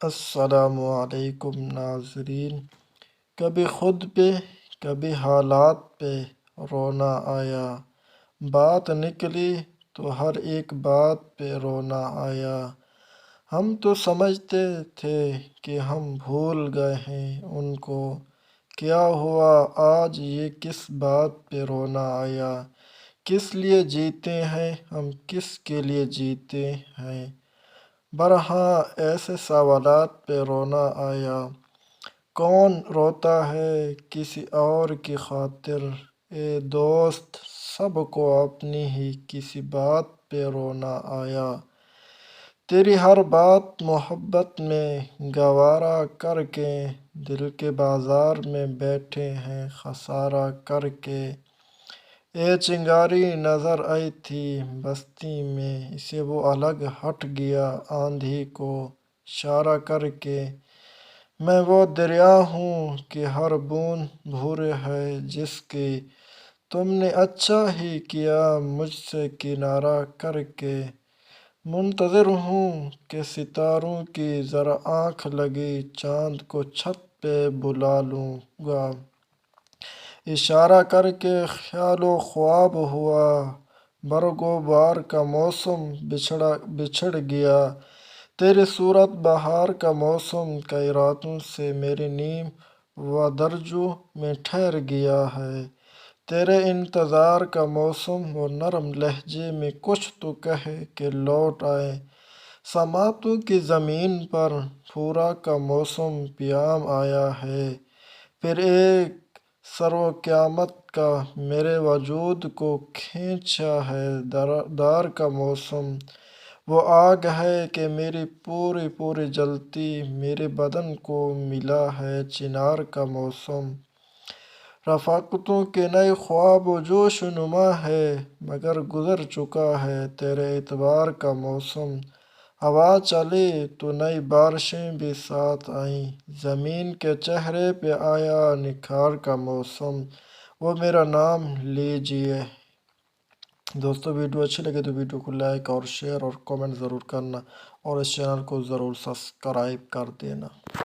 السلام علیکم ناظرین۔ کبھی خود پہ کبھی حالات پہ رونا آیا، بات نکلی تو ہر ایک بات پہ رونا آیا۔ ہم تو سمجھتے تھے کہ ہم بھول گئے ہیں ان کو، کیا ہوا آج یہ کس بات پہ رونا آیا؟ کس لیے جیتے ہیں ہم، کس کے لیے جیتے ہیں؟ برہاں ایسے سوالات پہ رونا آیا۔ کون روتا ہے کسی اور کی خاطر، اے دوست سب کو اپنی ہی کسی بات پہ رونا آیا۔ تیری ہر بات محبت میں گوارا کر کے، دل کے بازار میں بیٹھے ہیں خسارہ کر کے۔ اے چنگاری نظر آئی تھی بستی میں، اسے وہ الگ ہٹ گیا آندھی کو اشارہ کر کے۔ میں وہ دریا ہوں کہ ہر بوند بھور ہے جس کی، تم نے اچھا ہی کیا مجھ سے کنارہ کر کے۔ منتظر ہوں کہ ستاروں کی ذرا آنکھ لگی، چاند کو چھت پہ بلا لوں گا اشارہ کر کے۔ خیال و خواب ہوا برگ و بار کا موسم بچھڑ گیا، تیری صورت بہار کا موسم کئی راتوں سے میری نیم و درجوں میں ٹھہر گیا ہے۔ تیرے انتظار کا موسم وہ نرم لہجے میں کچھ تو کہے کہ لوٹ آئے۔ سماعتوں کی زمین پر پھورا کا موسم پیام آیا ہے، پھر ایک سرو قیامت کا میرے وجود کو کھینچا ہے دار کا موسم۔ وہ آگ ہے کہ میری پوری جلتی، میرے بدن کو ملا ہے چنار کا موسم۔ رفاقتوں کے نئے خواب و جوش و نما ہے، مگر گزر چکا ہے تیرے اعتبار کا موسم۔ ہوا چلی تو نئی بارشیں بھی ساتھ آئیں، زمین کے چہرے پہ آیا نکھار کا موسم۔ وہ میرا نام لیجیے۔ دوستو ویڈیو اچھی لگے تو ویڈیو کو لائک اور شیئر اور کامنٹ ضرور کرنا، اور اس چینل کو ضرور سبسکرائب کر دینا۔